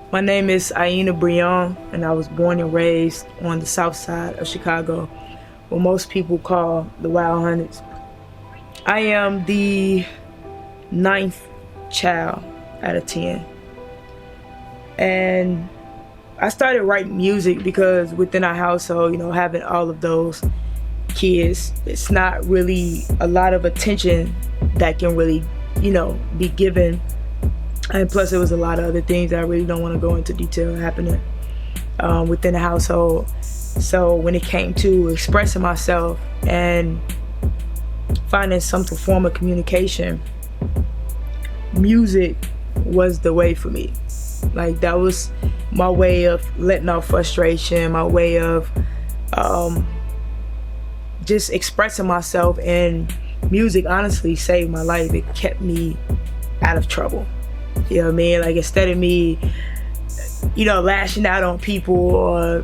My name is Aina Brei'Yon, and I was born and raised on the south side of Chicago, what most people call the Wild Hundreds. I am the 9th child out of 10. And I started writing music because within our household, having all of those kids, it's not really a lot of attention that can really, be given. And plus, there was a lot of other things that I really don't want to go into detail happening within the household. So when it came to expressing myself and finding some form of communication, music was the way for me. Like, that was my way of letting out frustration, my way of just expressing myself. And music honestly saved my life. It kept me out of trouble. You know what I mean? Like, instead of me, lashing out on people or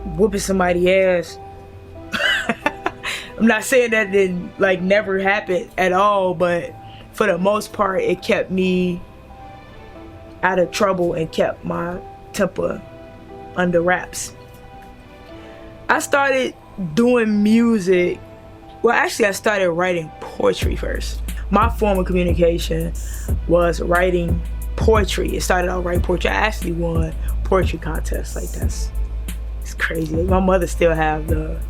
whooping somebody's ass. I'm not saying that didn't never happen at all, but for the most part, it kept me out of trouble and kept my temper under wraps. I started doing music. Well, actually, I started writing poetry first. My form of communication was writing poetry. It started out writing poetry. I actually won poetry contests. It's crazy. My mother still have the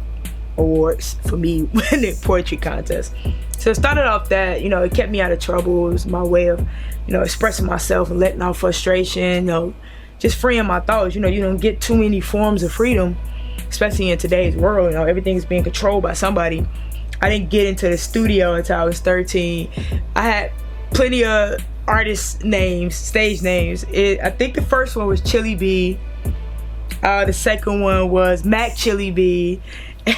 awards for me winning poetry contests. So it started off that, it kept me out of trouble. It was my way of, expressing myself and letting out frustration, just freeing my thoughts. You don't get too many forms of freedom, especially in today's world. Everything's being controlled by somebody. I didn't get into the studio until I was 13. I had plenty of artist names, stage names. I think the first one was Chili B. The second one was Mac Chili B.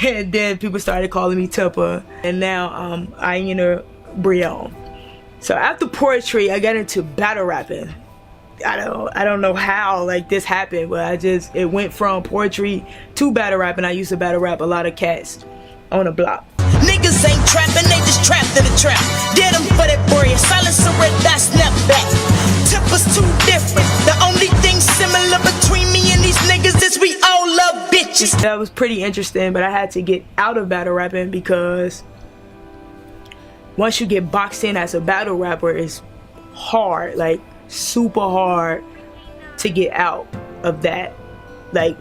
And then people started calling me Tupper. And now I'm Aina Brei'Yon. So after poetry, I got into battle rapping. I don't know how this happened, but it went from poetry to battle rapping. I used to battle rap a lot of cats on the block. Niggas ain't trapping, they just trapped in the trap. Did them for that bread, silence a red dot, snap back. Tempers too different. The only thing similar between me and these niggas is we all love bitches. That was pretty interesting, but I had to get out of battle rapping because once you get boxed in as a battle rapper, it's hard, super hard to get out of that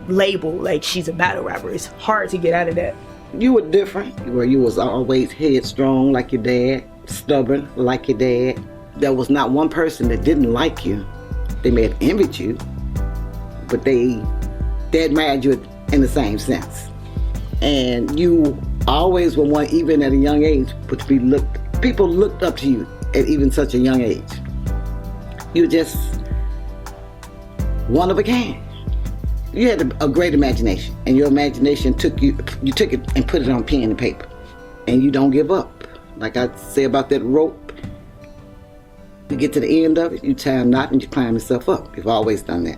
label, she's a battle rapper. It's hard to get out of that. You were different, where you was always headstrong like your dad, stubborn like your dad. There was not one person that didn't like you. They may have envied you, but they admired you in the same sense. And you always were one, even at a young age, people looked up to you at even such a young age. You were just one of a kind. You had a great imagination, and your imagination took it and put it on pen and paper. And you don't give up. Like I say about that rope, you get to the end of it, you tie a knot and you climb yourself up. You've always done that.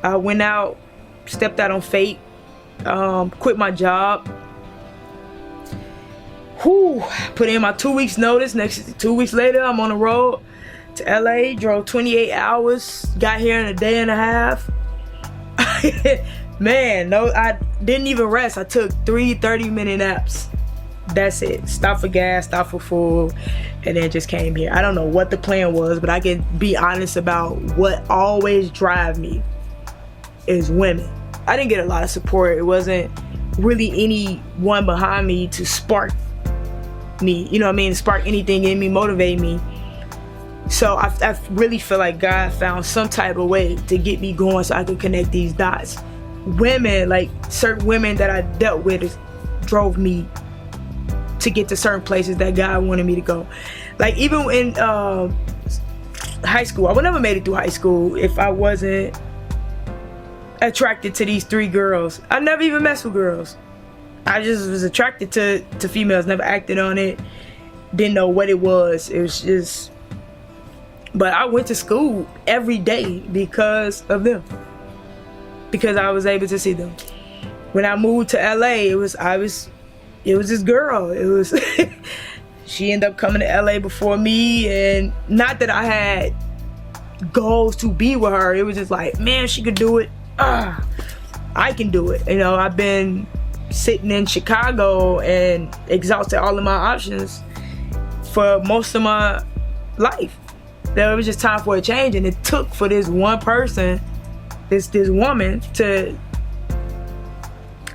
I went out, stepped out on faith, quit my job. Put in my 2 weeks notice. Next 2 weeks later, I'm on the road to LA, drove 28 hours, got here in a day and a half. Man, no, I didn't even rest. I took 3 30-minute naps. That's it. Stop for gas, stop for food, and then just came here. I don't know what the plan was, but I can be honest about what always drive me is women. I didn't get a lot of support. It wasn't really anyone behind me to spark me, spark anything in me, motivate me. So I really feel like God found some type of way to get me going so I could connect these dots. Women, certain women that I dealt with, drove me to get to certain places that God wanted me to go. Even in high school, I would never made it through high school if I wasn't attracted to these 3 girls. I never even messed with girls. I just was attracted to females, never acted on it, didn't know what it was. It was just... But I went to school every day because of them. Because I was able to see them. When I moved to LA, it was this girl. She ended up coming to LA before me, and not that I had goals to be with her. It was just like, man, she could do it. I can do it. You know, I've been sitting in Chicago and exhausted all of my options for most of my life. There was just time for a change, and it took for this one person, this woman, to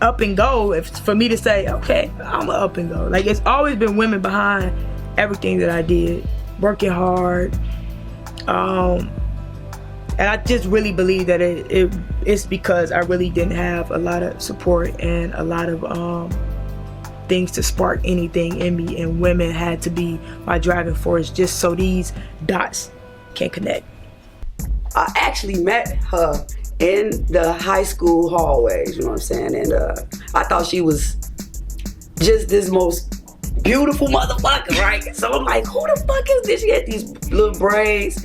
up and go, for me to say, okay, I'm gonna up and go. Like, it's always been women behind everything that I did, working hard. And I just really believe that it's because I really didn't have a lot of support and a lot of things to spark anything in me, and women had to be my driving force just so these dots can connect. I actually met her in the high school hallways, you know what I'm saying? And I thought she was just this most beautiful motherfucker, right? So I'm like, who the fuck is this? She had these little braids,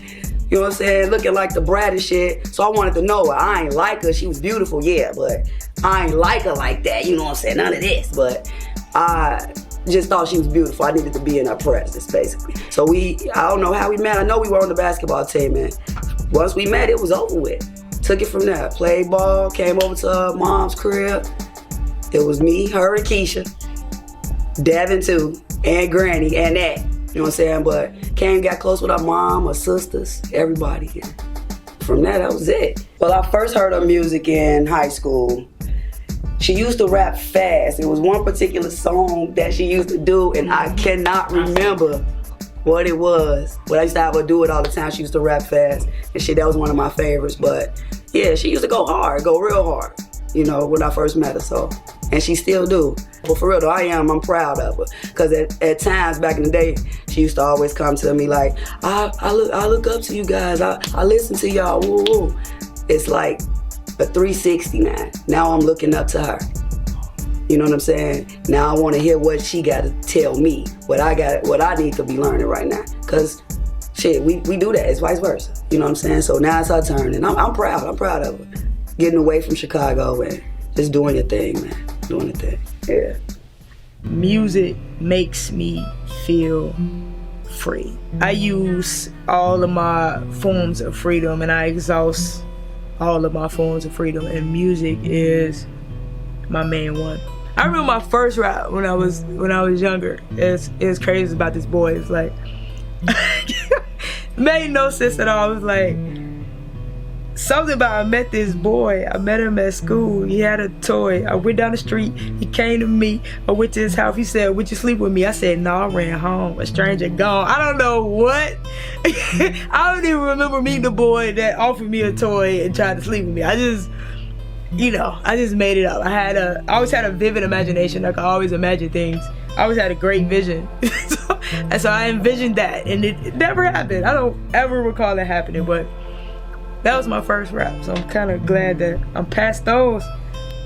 you know what I'm saying, looking like the brat and shit. So I wanted to know her. I ain't like her. She was beautiful, yeah, but I ain't like her like that, you know what I'm saying? None of this, but I just thought she was beautiful. I needed to be in her presence, basically. So I don't know how we met. I know we were on the basketball team, and once we met, it was over with. Took it from there. Played ball, came over to her mom's crib. It was me, her, and Keisha. Devin too, and Granny, and that. You know what I'm saying? But came, got close with her mom, her sisters, everybody. From that was it. Well, I first heard her music in high school. She used to rap fast. It was one particular song that she used to do, and I cannot remember what it was. But I used to have her do it all the time. She used to rap fast and shit. That was one of my favorites. But yeah, she used to go hard, go real hard, you know, when I first met her. So, and she still do. But for real though, I'm proud of her. Cause at times back in the day, she used to always come to me like, I look up to you guys. I listen to y'all. Woo woo. It's like a 360 now. Now I'm looking up to her. You know what I'm saying? Now I want to hear what she got to tell me, what I need to be learning right now. Cause shit, we do that. It's vice versa. You know what I'm saying? So now it's her turn, and I'm proud. I'm proud of her. Getting away from Chicago and just doing your thing, man. Doing the thing. Yeah. Music makes me feel free. I use all of my forms of freedom, and I exhaust all of my forms of freedom, and music is my main one. I remember my first rap when I was younger. It's crazy about this boy. It's like made no sense at all. It was like something about I met this boy. I met him at school. He had a toy. I went down the street. He came to me. I went to his house. He said, "Would you sleep with me?" I said, "No." I ran home. A stranger gone. I don't know what. I don't even remember meeting the boy that offered me a toy and tried to sleep with me. I just made it up. I always had a vivid imagination. I could always imagine things. I always had a great vision. So I envisioned that, and it never happened. I don't ever recall it happening, but that was my first rap. So I'm kind of glad that I'm past those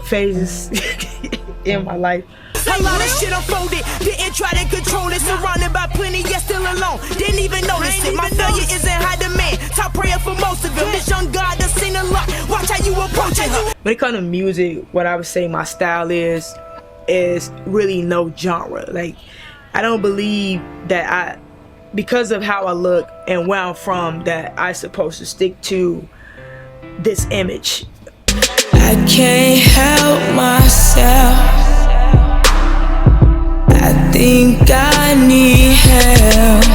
phases in my life. A lot of shit unfolded, didn't try to control it. Surrounded by plenty, yet still alone. Didn't even notice it. My failure is in high demand. Top prayer for most of them. This young God does seen a lot. Watch how you approaching her. When it comes to music, what I would say my style is really no genre. Like, I don't believe that because of how I look and where I'm from, that I supposed to stick to this image. I can't help myself. I think I need help.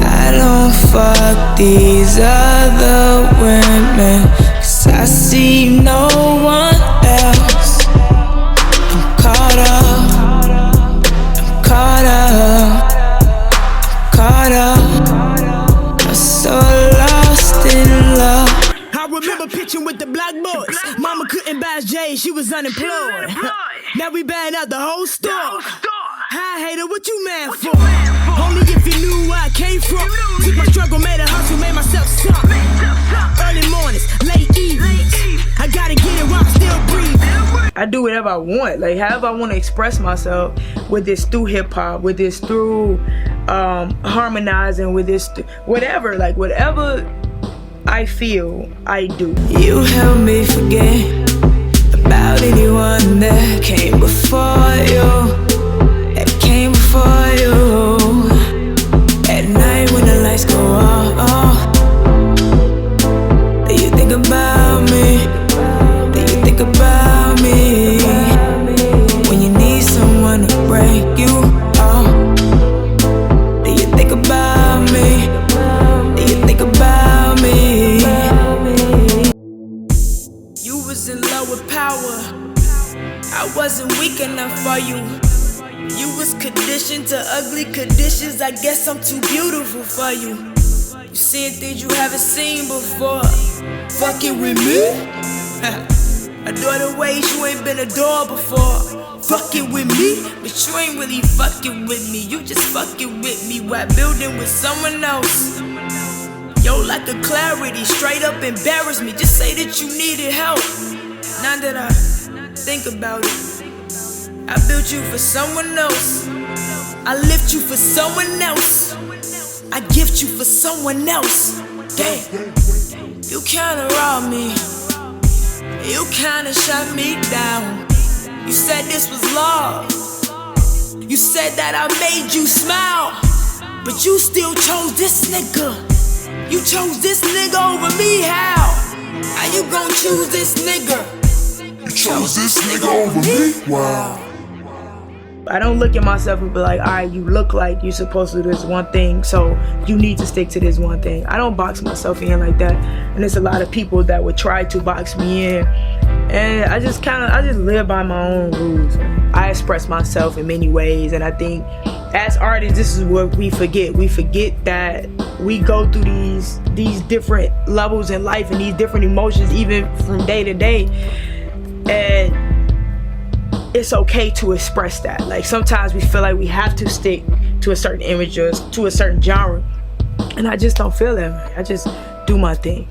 I don't fuck these other women, 'cause I see no one else. I'm caught up, I'm caught up, I'm so lost in love. I remember pitching with the black boys. Mama couldn't buy Jay, she was unemployed. Now we buying out the whole store. Hi hater, what you mad for? Only if you knew where I came from. Took my struggle, made a hustle, made myself something. Early mornings, late evenings. I gotta get it while I'm still breathing. I do whatever I want, like however I want to express myself, with this through hip hop, with this through harmonizing, with this whatever I feel, I do. You help me forget about anyone that came before you, that came before you. At night when the lights lights go off. Do you think about me? Do you think about me? When you need someone to break you off. Do you think about me? Do you think about me? You was in love with power. I wasn't weak enough for you. You was conditioned to ugly conditions. I guess I'm too beautiful for you. You seeing things you haven't seen before. Fucking with me? Adore the ways you ain't been adored before. Fucking with me, but you ain't really fucking with me. You just fucking with me while building with someone else. Yo, like a clarity, straight up embarrass me. Just say that you needed help. Now that I think about it, I built you for someone else. I lift you for someone else. I gift you for someone else. Damn, you kinda robbed me. You kinda shut me down. You said this was love. You said that I made you smile. But you still chose this nigga. You chose this nigga over me, how? How you gon' choose this nigga? You chose this nigga over me? Wow. I don't look at myself and be like, alright, you look like you're supposed to do this one thing, so you need to stick to this one thing. I don't box myself in like that. And there's a lot of people that would try to box me in. And I just live by my own rules. I express myself in many ways, and I think as artists, this is what we forget. We forget that we go through these different levels in life and these different emotions even from day to day. And it's okay to express that. Like sometimes we feel like we have to stick to a certain image or to a certain genre. And I just don't feel that way. I just do my thing.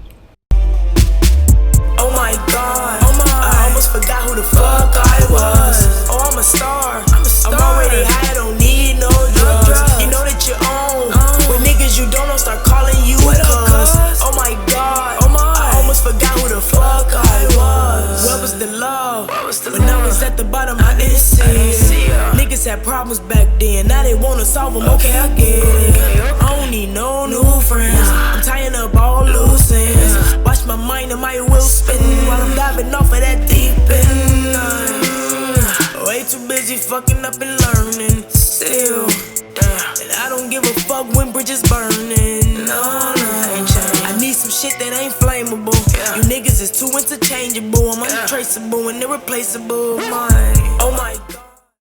Oh my God, I almost forgot who the fuck I was. Oh, I'm a star. I'm already high, don't need no drugs. You know that you're on. When niggas you don't know start calling you cuz. Oh my God, I almost forgot who the fuck I was. Where was the love? When I was at the bottom, I didn't see it. Niggas had problems back then, now they wanna solve them. Okay, I get it. I don't need no new friends. I'm tying up all loose ends. Watch my mind and my wheel spinning while I'm diving off of that deep end. Way too busy fucking up and learning still. And I don't give a fuck when bridges burning. No, I need some shit that ain't flammable. You niggas is too interchangeable. I'm untraceable and irreplaceable. Oh my